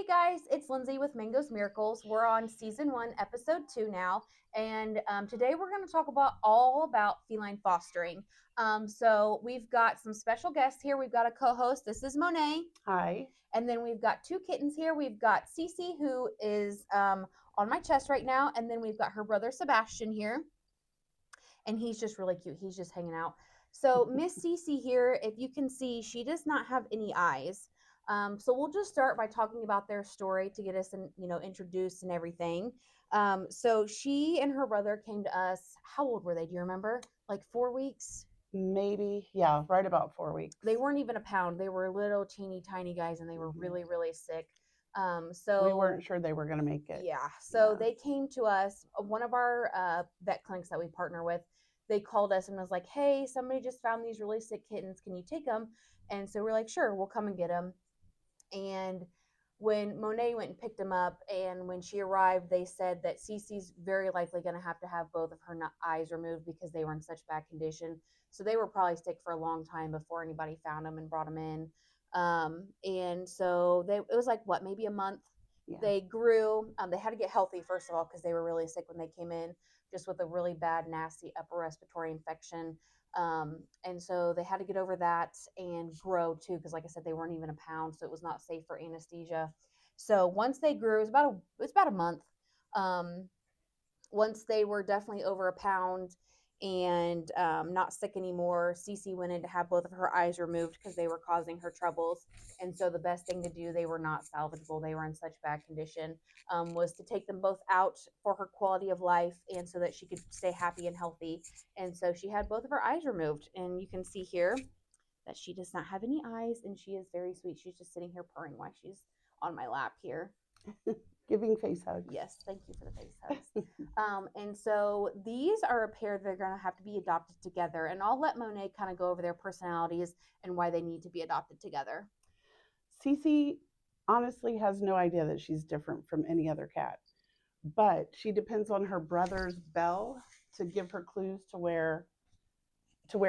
Hey guys, it's Lindsay with Mango's Miracles. We're on season 1, episode 2 now, and today we're going to talk about all about feline fostering. So we've got some special guests here. We've got a co-host. This is Monet, Hi. and then we've got two kittens here. We've got Cece, who is on my chest right now, and then we've got her brother Sebastian here, and he's just really cute. He's just hanging out. So Miss Cece here, if you can see, she does not have any eyes. So we'll just start by talking about their story to get us, introduced and everything. So she and her brother came to us. How old were they? Do you remember? Like 4 weeks? Maybe, yeah, right about 4 weeks. They weren't even a pound. They were little, teeny, tiny guys, and they were really, really sick. We weren't sure they were going to make it. Yeah. So they came to us. One of our vet clinics that we partner with, they called us and was like, "Hey, somebody just found these really sick kittens. Can you take them?" And so we're like, "Sure, we'll come and get them." And when Monet went and picked them up, and when she arrived, they said that Cece's very likely going to have both of her eyes removed because they were in such bad condition. So they were probably sick for a long time before anybody found them and brought them in. And so it was like what, maybe a month. Yeah. They grew. They had to get healthy first of all because they were really sick when they came in, just with a really bad, nasty upper respiratory infection. And so they had to get over that and grow too, because like I said, they weren't even a pound, so it was not safe for anesthesia. So once they grew, it was about a month. Um, Once they were definitely over a pound and not sick anymore, Cece went in to have both of her eyes removed because they were causing her troubles. And so the best thing to do, they were not salvageable. They were in such bad condition, was to take them both out for her quality of life and so that she could stay happy and healthy. And so she had both of her eyes removed. And you can see here that she does not have any eyes and she is very sweet. She's just sitting here purring while she's on my lap here. Giving face hugs. Yes, thank you for the face hugs. And so these are a pair that are going to have to be adopted together. And I'll let Monet kind of go over their personalities and why they need to be adopted together. Cece honestly has no idea that she's different from any other cat, but she depends on her brother's bell to give her clues to where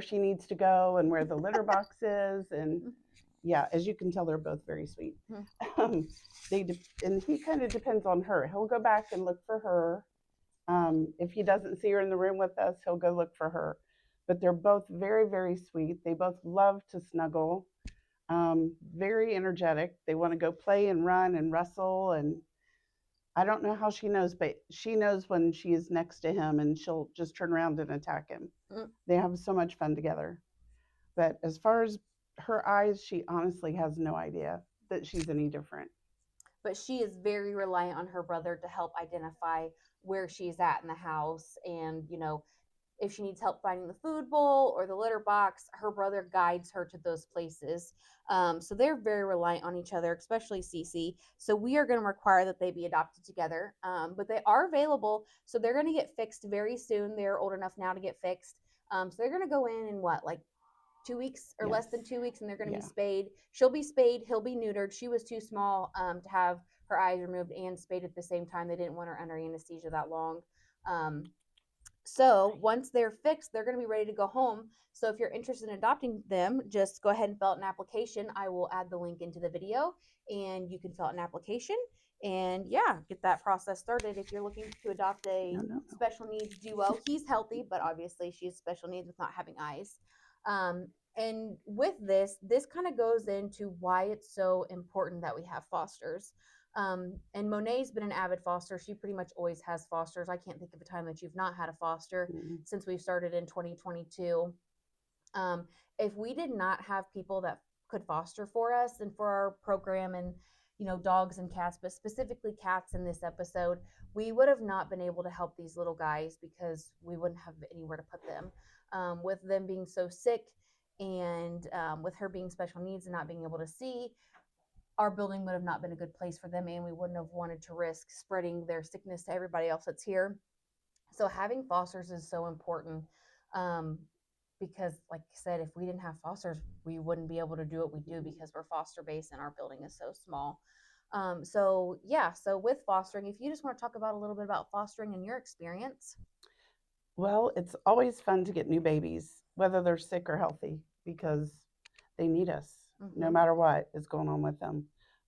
she needs to go and where the litter box is. And yeah, as you can tell, they're both very sweet. And he kind of depends on her. He'll go back and look for her. If he doesn't see her in the room with us, he'll go look for her. But they're both very, very sweet. They both love to snuggle, very energetic. They want to go play and run and wrestle. And I don't know how she knows, but she knows when she is next to him and she'll just turn around and attack him. They have so much fun together. But as far as her eyes, she honestly has no idea that she's any different. But she is very reliant on her brother to help identify where she's at in the house. And, if she needs help finding the food bowl or the litter box, her brother guides her to those places. So they're very reliant on each other, especially Cece. So we are going to require that they be adopted together. But they are available. So they're going to get fixed very soon. They're old enough now to get fixed. So they're going to go in what, like 2 weeks or less than 2 weeks, and they're going to be spayed. She'll be spayed. He'll be neutered. She was too small to have her eyes removed and spayed at the same time. They didn't want her under anesthesia that long. So once they're fixed, they're going to be ready to go home. So if you're interested in adopting them, just go ahead and fill out an application. I will add the link into the video, and you can fill out an application and get that process started. If you're looking to adopt a special needs duo, he's healthy, but obviously she has special needs with not having eyes. And with this kind of goes into why it's so important that we have fosters. And Monet's been an avid foster. She pretty much always has fosters. I can't think of a time that you've not had a foster since we've started in 2022. If we did not have people that could foster for us and for our program, and dogs and cats, but specifically cats in this episode, we would have not been able to help these little guys because we wouldn't have anywhere to put them. With them being so sick and with her being special needs and not being able to see, our building would have not been a good place for them, and we wouldn't have wanted to risk spreading their sickness to everybody else that's here. So having fosters is so important, because like I said, if we didn't have fosters, we wouldn't be able to do what we do because we're foster based and our building is so small. So with fostering, if you just want to talk about a little bit about fostering and your experience. Well, it's always fun to get new babies, whether they're sick or healthy, because they need us no matter what is going on with them.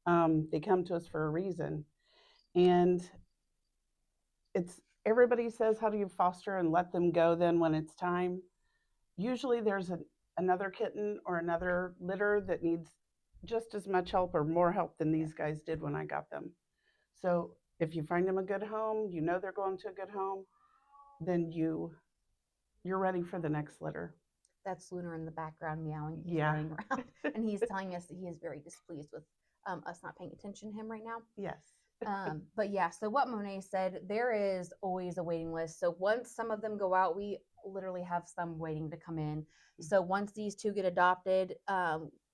They come to us for a reason. And it's everybody says, how do you foster and let them go then when it's time? Usually there's another kitten or another litter that needs just as much help or more help than these guys did when I got them. So if you find them a good home, you know they're going to a good home, then you're ready for the next litter. That's Lunar in the background meowing. He's Yeah. running around, and he's telling us that he is very displeased with us not paying attention to him right now. Yes. But yeah, so what Monet said, there is always a waiting list. So once some of them go out, we literally have some waiting to come in. So once these two get adopted,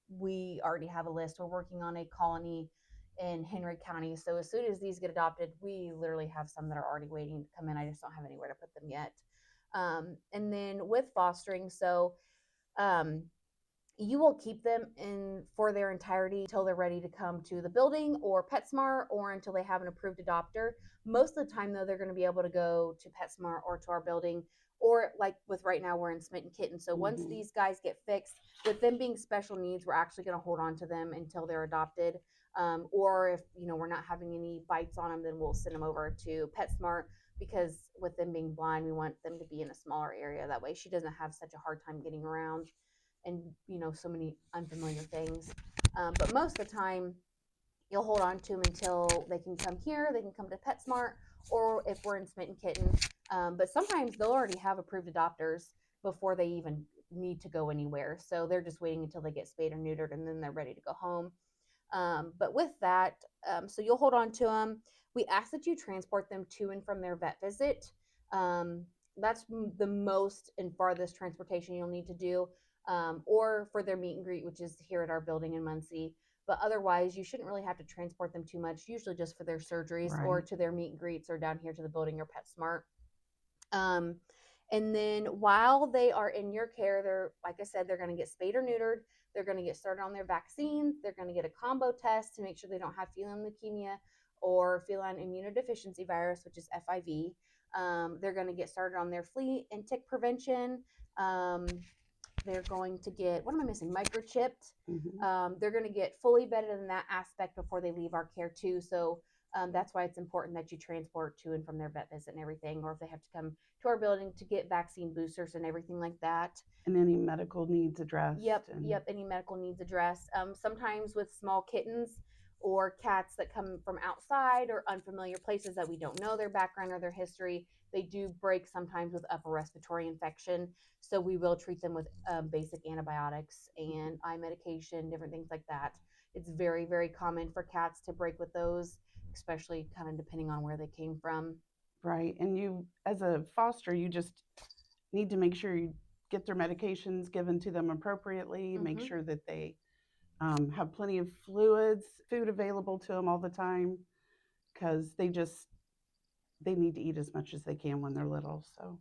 we already have a list. We're working on a colony in Henry County. So as soon as these get adopted, we literally have some that are already waiting to come in. I just don't have anywhere to put them yet. And then with fostering, so um, you will keep them in for their entirety until they're ready to come to the building or PetSmart or until they have an approved adopter. Most of the time, though, they're going to be able to go to PetSmart or to our building, or like with right now, we're in Smitten Kitten. So once these guys get fixed, with them being special needs, we're actually going to hold on to them until they're adopted. Or if we're not having any bites on them, then we'll send them over to PetSmart because with them being blind, we want them to be in a smaller area. That way, she doesn't have such a hard time getting around and so many unfamiliar things. But most of the time, you'll hold on to them until they can come here. They can come to PetSmart, or if we're in Smitten Kitten. But sometimes they'll already have approved adopters before they even need to go anywhere. So they're just waiting until they get spayed or neutered, and then they're ready to go home. But with that, so you'll hold on to them. We ask that you transport them to and from their vet visit. That's the most and farthest transportation you'll need to do, or for their meet and greet, which is here at our building in Muncie. But otherwise, you shouldn't really have to transport them too much, usually just for their surgeries or to their meet and greets or down here to the building or PetSmart. Um, and then while they are in your care, they're, like I said, they're going to get spayed or neutered. They're going to get started on their vaccines. They're going to get a combo test to make sure they don't have feline leukemia or feline immunodeficiency virus, which is FIV. They're going to get started on their flea and tick prevention. They're going to get, what am I missing? Microchipped. They're going to get fully vetted in that aspect before they leave our care too. So that's why it's important that you transport to and from their vet visit and everything, or if they have to come to our building to get vaccine boosters and everything like that. And any medical needs addressed. Yep, any medical needs addressed. Sometimes with small kittens or cats that come from outside or unfamiliar places that we don't know their background or their history, they do break sometimes with upper respiratory infection. So we will treat them with basic antibiotics and eye medication, different things like that. It's very, very common for cats to break with those, especially kind of depending on where they came from. Right. And you, as a foster, you just need to make sure you get their medications given to them appropriately, make sure that they have plenty of fluids, food available to them all the time, because they need to eat as much as they can when they're little. So,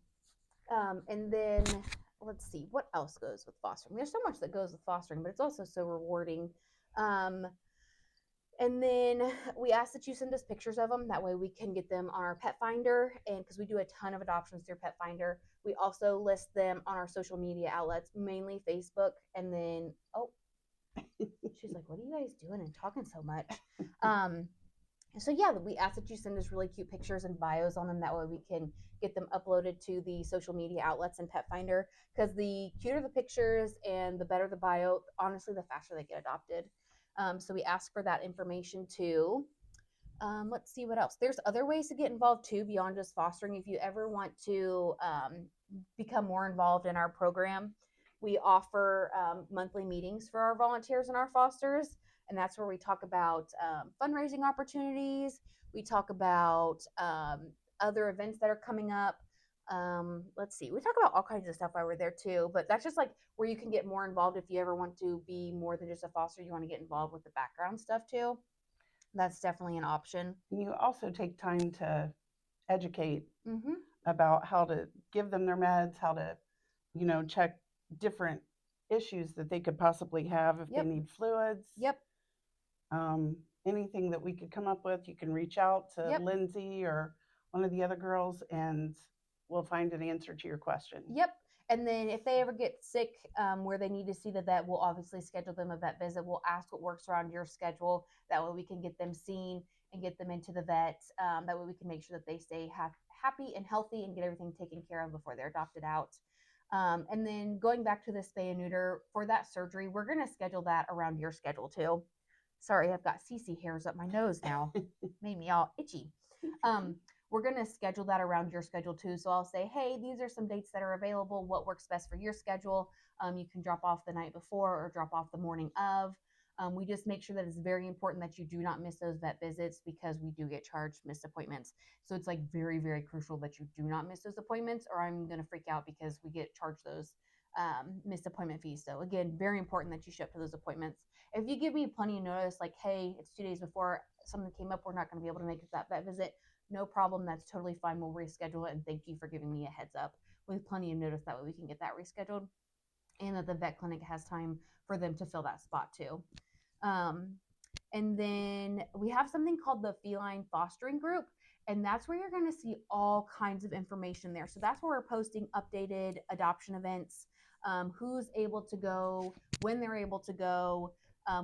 and then let's see what else goes with fostering. There's so much that goes with fostering, but it's also so rewarding. And then we ask that you send us pictures of them. That way we can get them on our pet finder. And because we do a ton of adoptions through pet finder, we also list them on our social media outlets, mainly Facebook. And then, oh, she's like, what are you guys doing and talking so much? So yeah, we ask that you send us really cute pictures and bios on them. That way we can get them uploaded to the social media outlets and pet finder, because the cuter the pictures and the better the bio, honestly, the faster they get adopted. So we ask for that information too. Let's see what else. There's other ways to get involved too beyond just fostering. If you ever want to become more involved in our program, we offer monthly meetings for our volunteers and our fosters. And that's where we talk about fundraising opportunities. We talk about other events that are coming up. Let's see, we talk about all kinds of stuff while we're there too, but that's just like where you can get more involved if you ever want to be more than just a foster. You want to get involved with the background stuff too. That's definitely an option. You also take time to educate about how to give them their meds, how to, check different issues that they could possibly have if they need fluids. Anything that we could come up with, you can reach out to Lindsay or one of the other girls, and we'll find an answer to your question. And then if they ever get sick where they need to see the vet, we'll obviously schedule them a vet visit. We'll ask what works around your schedule. That way we can get them seen and get them into the vet. That way we can make sure that they stay happy and healthy and get everything taken care of before they're adopted out. And then going back to the spay and neuter, for that surgery, we're going to schedule that around your schedule too. Sorry, I've got CC hairs up my nose now. Made me all itchy. We're going to schedule that around your schedule too. So I'll say, hey, these are some dates that are available. What works best for your schedule? You can drop off the night before or drop off the morning of. We just make sure that it's very important that you do not miss those vet visits because we do get charged missed appointments. So it's like very, very crucial that you do not miss those appointments, or I'm going to freak out because we get charged those missed appointment fees. So again, very important that you show up to those appointments. If you give me plenty of notice, like, hey, it's 2 days before something came up, we're not going to be able to make that vet visit, no problem. That's totally fine. We'll reschedule it. And thank you for giving me a heads up with plenty of notice. That way we can get that rescheduled and that the vet clinic has time for them to fill that spot too. And then we have something called the Feline Fostering Group, and that's where you're going to see all kinds of information there. So that's where we're posting updated adoption events, who's able to go, when they're able to go,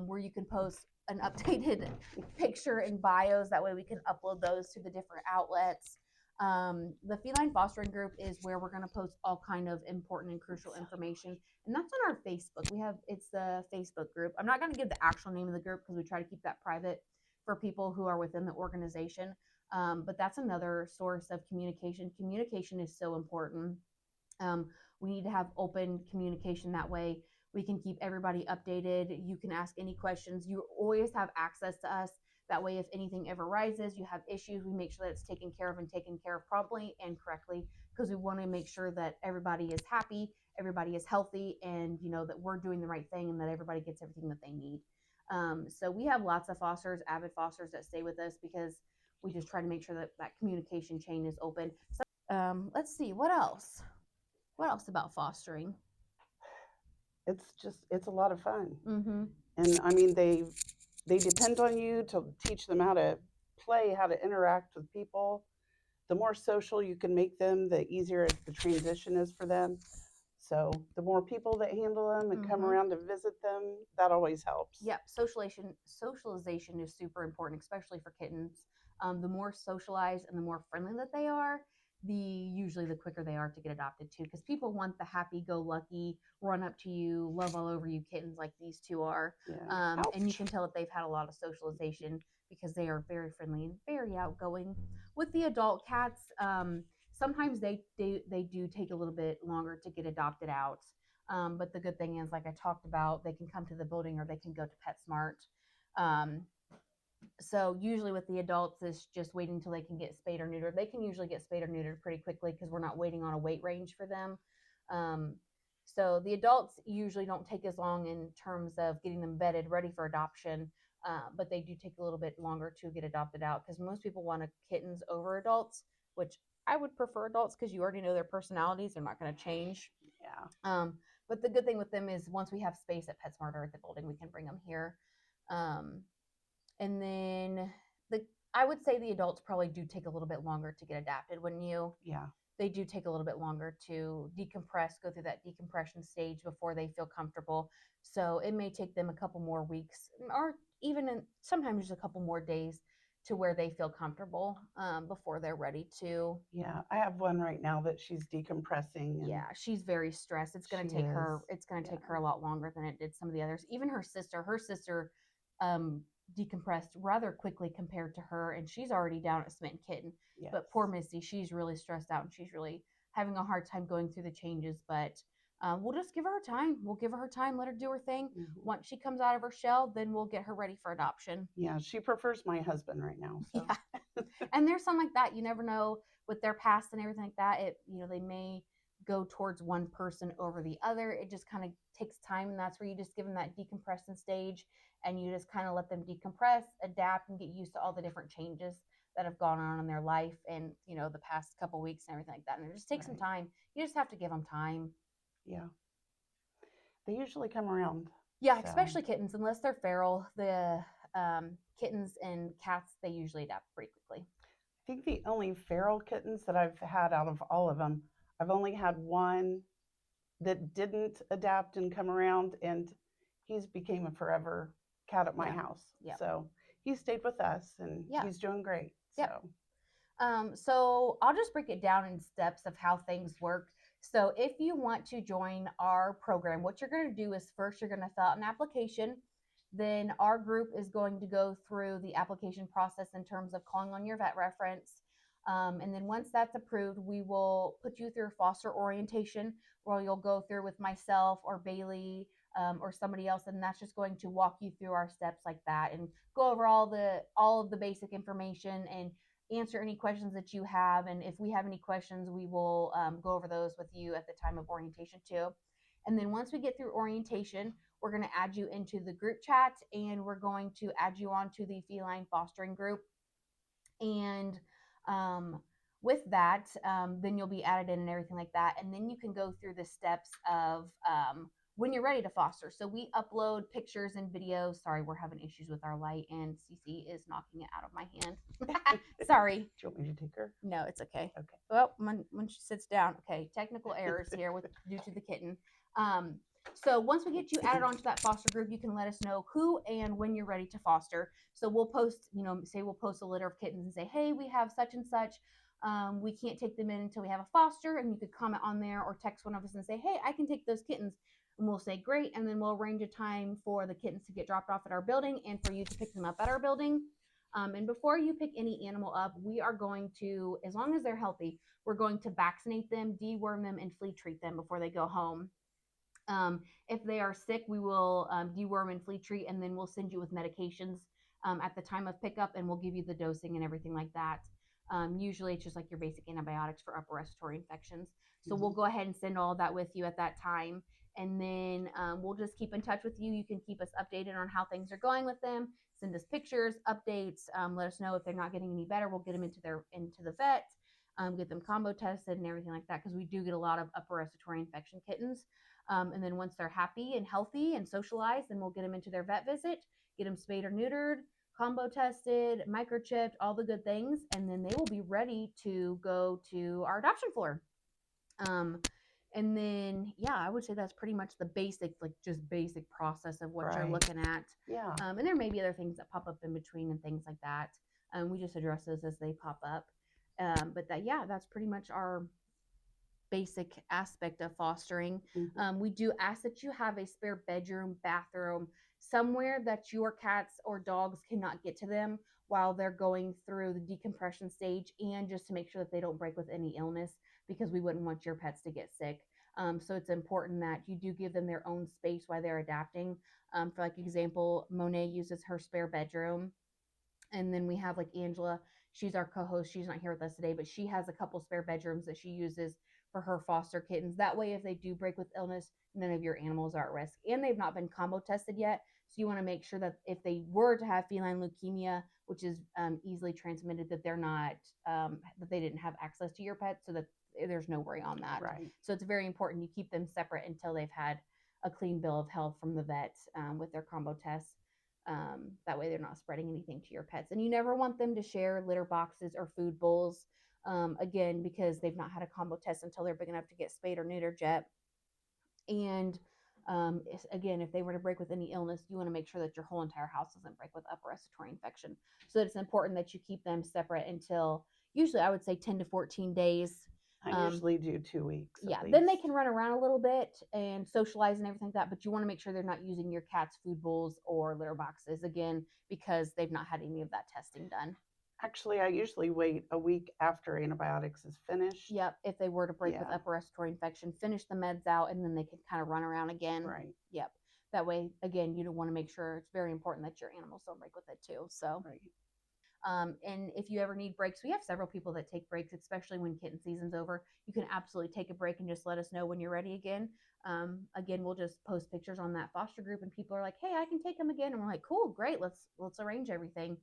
where you can post an updated picture and bios. That way we can upload those to the different outlets. The Feline Fostering Group is where we're going to post all kind of important and crucial information, and that's on our Facebook. It's the Facebook group. I'm not going to give the actual name of the group because we try to keep that private for people who are within the organization. But that's another source of communication. Communication is so important. We need to have open communication. That way we can keep everybody updated. You can ask any questions. You always have access to us. That way, if anything ever rises, you have issues, we make sure that it's taken care of and taken care of promptly and correctly, because we want to make sure that everybody is happy, everybody is healthy, and that we're doing the right thing and that everybody gets everything that they need. So we have lots of fosters, avid fosters that stay with us because we just try to make sure that that communication chain is open. So let's see, what else? What else about fostering? It's a lot of fun. Mm-hmm. And I mean, they depend on you to teach them how to play, how to interact with people. The more social you can make them, the easier the transition is for them. So the more people that handle them and come around to visit them, that always helps. Yep, socialization is super important, especially for kittens. The more socialized and the more friendly that they are, usually the quicker they are to get adopted too. Because people want the happy-go-lucky, run up to you, love all over you kittens like these two are. Yeah. And you can tell that they've had a lot of socialization because they are very friendly and very outgoing. With the adult cats, sometimes they do take a little bit longer to get adopted out. But the good thing is, like I talked about, they can come to the building or they can go to PetSmart. So usually with the adults, it's just waiting until they can get spayed or neutered. They can usually get spayed or neutered pretty quickly because we're not waiting on a wait range for them. So the adults usually don't take as long in terms of getting them vetted, ready for adoption. But they do take a little bit longer to get adopted out because most people want kittens over adults, which I would prefer adults because you already know their personalities. They're not going to change. Yeah. But the good thing with them is once we have space at PetSmart or at the building, we can bring them here. And then I would say the adults probably do take a little bit longer to get adapted, wouldn't you? Yeah. They do take a little bit longer to decompress, go through that decompression stage before they feel comfortable. So it may take them a couple more weeks or even sometimes just a couple more days to where they feel comfortable before they're ready to. Yeah, I have one right now that she's decompressing. And yeah, she's very stressed. It's going to take her. It's going to take her a lot longer than it did some of the others. Even her sister decompressed rather quickly compared to her, and she's already down at Smitten Kitten. Yes. But poor Missy, she's really stressed out and she's really having a hard time going through the changes. But we'll just give her time. We'll give her time, let her do her thing. Mm-hmm. Once she comes out of her shell, then we'll get her ready for adoption. Yeah, she prefers my husband right now. So. Yeah. And there's some like that. You never know with their past and everything like that. They may go towards one person over the other. It just kind of takes time, and that's where you just give them that decompression stage, and you just kind of let them decompress, adapt, and get used to all the different changes that have gone on in their life and the past couple weeks and everything like that. And it just takes some time. You just have to give them time. Yeah, they usually come around. Yeah, so. Especially kittens, unless they're feral. The kittens and cats, they usually adapt pretty quickly. I think the only feral kittens that I've had out of all of them, I've only had one that didn't adapt and come around, and he's became a forever cat at my Yeah. house. Yep. So he stayed with us, and Yeah. he's doing great. Yep. So So I'll just break it down in steps of how things work. So if you want to join our program, what you're going to do is first you're going to fill out an application. Then our group is going to go through the application process in terms of calling on your vet reference. And then once that's approved, we will put you through foster orientation where you'll go through with myself or Bailey or somebody else, and that's just going to walk you through our steps like that and go over all of the basic information and answer any questions that you have. And if we have any questions, we will go over those with you at the time of orientation too. And then once we get through orientation, we're going to add you into the group chat and we're going to add you onto the feline fostering group. And with that, then you'll be added in and everything like that. And then you can go through the steps of when you're ready to foster. So we upload pictures and videos. Sorry, we're having issues with our light, and Cece is knocking it out of my hand. Sorry. do you want me to take her? No, it's okay. Okay. Well, when she sits down, okay, technical errors here with due to the kitten. Um, so once we get you added onto that foster group, you can let us know who and when you're ready to foster. So we'll post, say we'll post a litter of kittens and say, hey, we have such and such. We can't take them in until we have a foster, and you could comment on there or text one of us and say, hey, I can take those kittens. And we'll say great, and then we'll arrange a time for the kittens to get dropped off at our building and for you to pick them up at our building. And before you pick any animal up, we are going to, as long as they're healthy, we're going to vaccinate them, deworm them, and flea treat them before they go home. If they are sick, we will deworm and flea treat, and then we'll send you with medications at the time of pickup, and we'll give you the dosing and everything like that. Usually, it's just like your basic antibiotics for upper respiratory infections. So we'll go ahead and send all of that with you at that time, and then we'll just keep in touch with you. You can keep us updated on how things are going with them. Send us pictures, updates. Let us know if they're not getting any better. We'll get them into the vet, get them combo tested and everything like that, because we do get a lot of upper respiratory infection kittens. And then once they're happy and healthy and socialized, then we'll get them into their vet visit, get them spayed or neutered, combo tested, microchipped, all the good things, and then they will be ready to go to our adoption floor. And then, yeah, I would say that's pretty much the basic, like just basic process of what you're looking at. Yeah. And there may be other things that pop up in between and things like that. We just address those as they pop up. But that's pretty much our basic aspect of fostering. We do ask that you have a spare bedroom, bathroom, somewhere that your cats or dogs cannot get to them while they're going through the decompression stage, and just to make sure that they don't break with any illness, because we wouldn't want your pets to get sick. So it's important that you do give them their own space while they're adapting. For like example, Monet uses her spare bedroom, and then we have like Angela. She's our co-host. She's not here with us today, but she has a couple spare bedrooms that she uses for her foster kittens. That way, if they do break with illness, none of your animals are at risk. And they've not been combo tested yet. So you want to make sure that if they were to have feline leukemia, which is easily transmitted, that they're not, that they didn't have access to your pet, so that there's no worry on that. Right. So it's very important you keep them separate until they've had a clean bill of health from the vet with their combo tests. That way they're not spreading anything to your pets. And you never want them to share litter boxes or food bowls, again, because they've not had a combo test until they're big enough to get spayed or neutered yet. And again, if they were to break with any illness, you want to make sure that your whole entire house doesn't break with upper respiratory infection. So it's important that you keep them separate until, usually I would say 10 to 14 days. I usually do 2 weeks. Yeah, then they can run around a little bit and socialize and everything like that, but you want to make sure they're not using your cat's food bowls or litter boxes, again, because they've not had any of that testing done. Actually, I usually wait a week after antibiotics is finished. Yep, if they were to break with upper respiratory infection, finish the meds out, and then they can kind of run around again. Right. Yep. That way, again, you don't want to make sure, it's very important that your animals don't break with it too. So, right. And if you ever need breaks, we have several people that take breaks, especially when kitten season's over. You can absolutely take a break and just let us know when you're ready again. Again, we'll just post pictures on that foster group, and people are like, "Hey, I can take them again," and we're like, "Cool, great, let's arrange everything."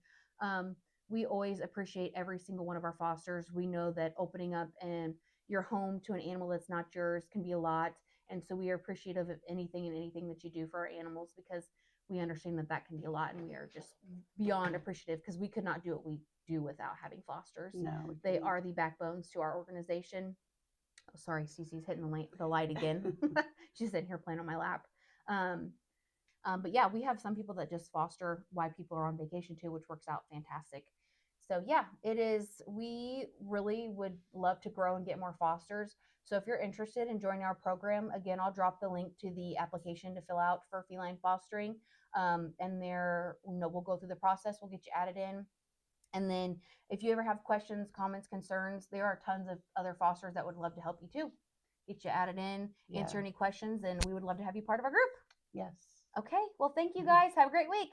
We always appreciate every single one of our fosters. We know that opening up and your home to an animal that's not yours can be a lot, and so we are appreciative of anything and anything that you do for our animals, because we understand that that can be a lot, and we are just beyond appreciative, because we could not do what we do without having fosters. No, they are the backbones to our organization. Oh, sorry, Cece's hitting the light again. She's sitting here playing on my lap. Um, but yeah, we have some people that just foster while people are on vacation too, which works out fantastic. So yeah, it is. We really would love to grow and get more fosters. So if you're interested in joining our program, again, I'll drop the link to the application to fill out for feline fostering. And there, we'll go through the process. We'll get you added in. And then if you ever have questions, comments, concerns, there are tons of other fosters that would love to help you too. Get you added in, Yeah. answer any questions, and we would love to have you part of our group. Yes. Okay. Well, thank you guys. Have a great week.